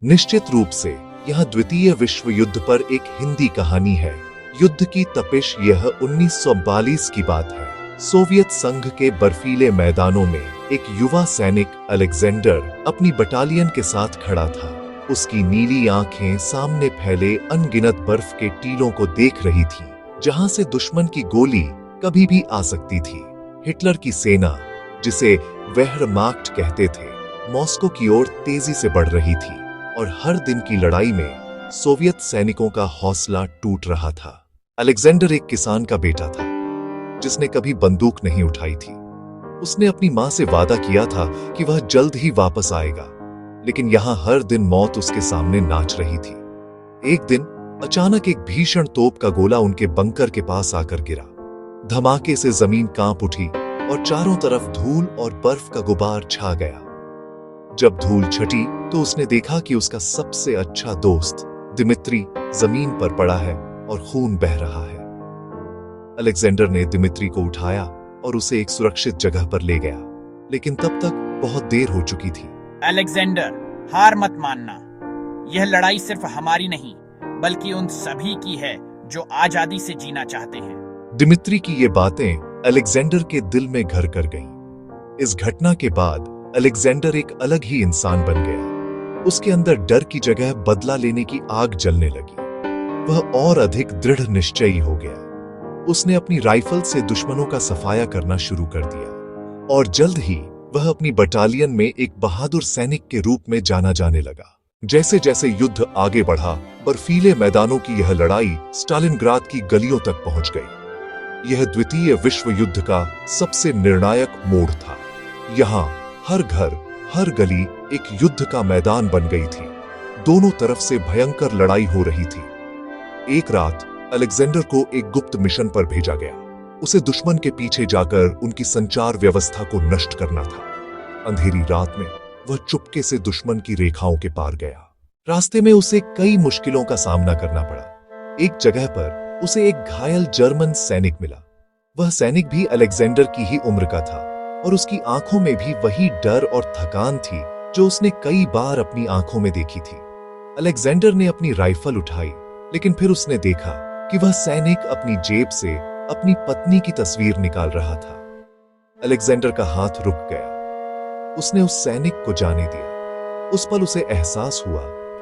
निश्चित रूप से यह द्वितीय विश्व युद्ध पर एक हिंदी कहानी है। युद्ध की तपिश यह 1942 की बात है। सोवियत संघ के बर्फीले मैदानों में एक युवा सैनिक अलेक्जेंडर अपनी बटालियन के साथ खड़ा था। उसकी नीली आंखें सामने फैले अनगिनत बर्फ के टीलों को देख रही थी, जहां से दुश्मन की गोली कभी भी आ सकती थी। हिटलर की सेना, जिसे वेहरमाख्ट कहते थे, मॉस्को की ओर तेजी से बढ़ रही थी और हर दिन की लड़ाई में सोवियत सैनिकों का हौसला टूट रहा था। अलेक्जेंडर एक किसान का बेटा था, जिसने कभी बंदूक नहीं उठाई थी। उसने अपनी मां से वादा किया था कि वह जल्द ही वापस आएगा, लेकिन यहां हर दिन मौत उसके सामने नाच रही थी। एक दिन अचानक एक भीषण तोप का गोला उनके बंकर के पास आकर गिरा। धमाके से जमीन कांप उठी और चारों तरफ धूल और बर्फ का गुबार छा गया। जब धूल छटी तो उसने देखा कि उसका सबसे अच्छा दोस्त दिमित्री जमीन पर पड़ा है और खून बह रहा है। अलेक्जेंडर ने दिमित्री को उठाया और उसे एक सुरक्षित जगह पर ले गया, लेकिन तब तक बहुत देर हो चुकी थी। अलेक्जेंडर, हार मत मानना। यह लड़ाई सिर्फ हमारी नहीं, बल्कि उन सभी की है जो आजादी से जीना चाहते हैं। दिमित्री की ये बातें अलेक्जेंडर के दिल में घर कर गईं। इस घटना के बाद अलेक्जेंडर एक अलग ही इंसान बन गया। उसके अंदर डर की जगह बदला लेने की आग जलने लगी। वह और अधिक दृढ़ निश्चयी हो गया। उसने अपनी राइफल से दुश्मनों का सफाया करना शुरू कर दिया और जल्द ही वह अपनी बटालियन में एक बहादुर सैनिक के रूप में जाना जाने लगा। जैसे जैसे युद्ध आगे बढ़ा, बर्फीले मैदानों की यह लड़ाई स्टालिनग्राद की गलियों तक पहुंच गई। यह द्वितीय विश्व युद्ध का सबसे निर्णायक मोड़ था। यहां हर घर, हर गली एक युद्ध का मैदान बन गई थी। दोनों तरफ से भयंकर लड़ाई हो रही थी। एक रात अलेक्जेंडर को एक गुप्त मिशन पर भेजा गया। उसे दुश्मन के पीछे जाकर उनकी संचार व्यवस्था को नष्ट करना था। अंधेरी रात में वह चुपके से दुश्मन की रेखाओं के पार गया। रास्ते में उसे कई मुश्किलों का सामना करना पड़ा। एक जगह पर उसे एक घायल जर्मन सैनिक मिला। वह सैनिक भी अलेक्जेंडर की ही उम्र का था और उसकी आंखों में भी वही डर और थकान थी जो उसने कई बार अपनी आंखों में देखी थी। अलेक्जेंडर ने अपनी राइफल उठाई, लेकिन फिर उसने देखा कि वह सैनिक अपनी जेब से अपनी पत्नी की तस्वीर निकाल रहा था। अलेक्जेंडर का हाथ रुक गया। उसने उस सैनिक को जाने दिया। उस पल उसे एहसास हुआ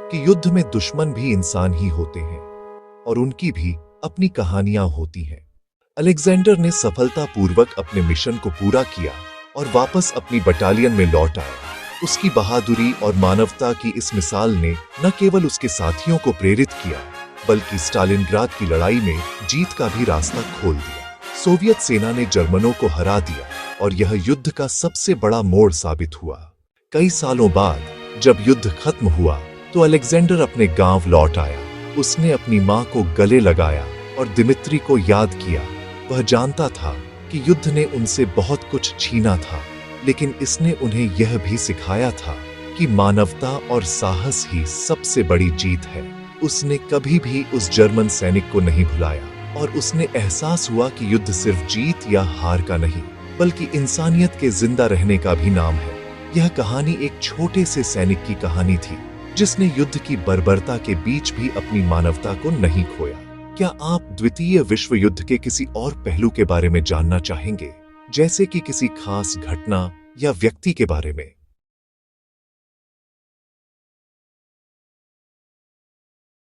कि युद्ध में दुश्मन भी इंसान ही होते हैं और उनकी भी अपनी कहानियां होती हैं। अलेक्जेंडर ने सफलतापूर्वक अपने मिशन को पूरा किया और वापस अपनी बटालियन में लौट आया। उसकी बहादुरी और मानवता की इस मिसाल ने न केवल उसके साथियों को प्रेरित किया, बल्कि स्टालिनग्राद की लड़ाई में जीत का भी रास्ता खोल दिया। सोवियत सेना ने जर्मनों को हरा दिया और यह युद्ध का सबसे बड़ा मोड़ साबित हुआ। कई सालों बाद जब युद्ध खत्म हुआ तो अलेक्जेंडर अपने गांव लौट आया। उसने अपनी मां को गले लगाया और दिमित्री को याद किया। वह जानता था कि युद्ध ने उनसे बहुत कुछ छीना था, लेकिन इसने उन्हें यह भी सिखाया था कि मानवता और साहस ही सबसे बड़ी जीत है। उसने कभी भी उस जर्मन सैनिक को नहीं भुलाया और उसने एहसास हुआ कि युद्ध सिर्फ जीत या हार का नहीं, बल्कि इंसानियत के जिंदा रहने का भी नाम है। यह कहानी एक छोटे से सैनिक की कहानी थी, जिसने युद्ध की बर्बरता के बीच भी अपनी मानवता को नहीं खोया। क्या आप द्वितीय विश्व युद्ध के किसी और पहलू के बारे में जानना चाहेंगे, जैसे कि किसी खास घटना या व्यक्ति के बारे में?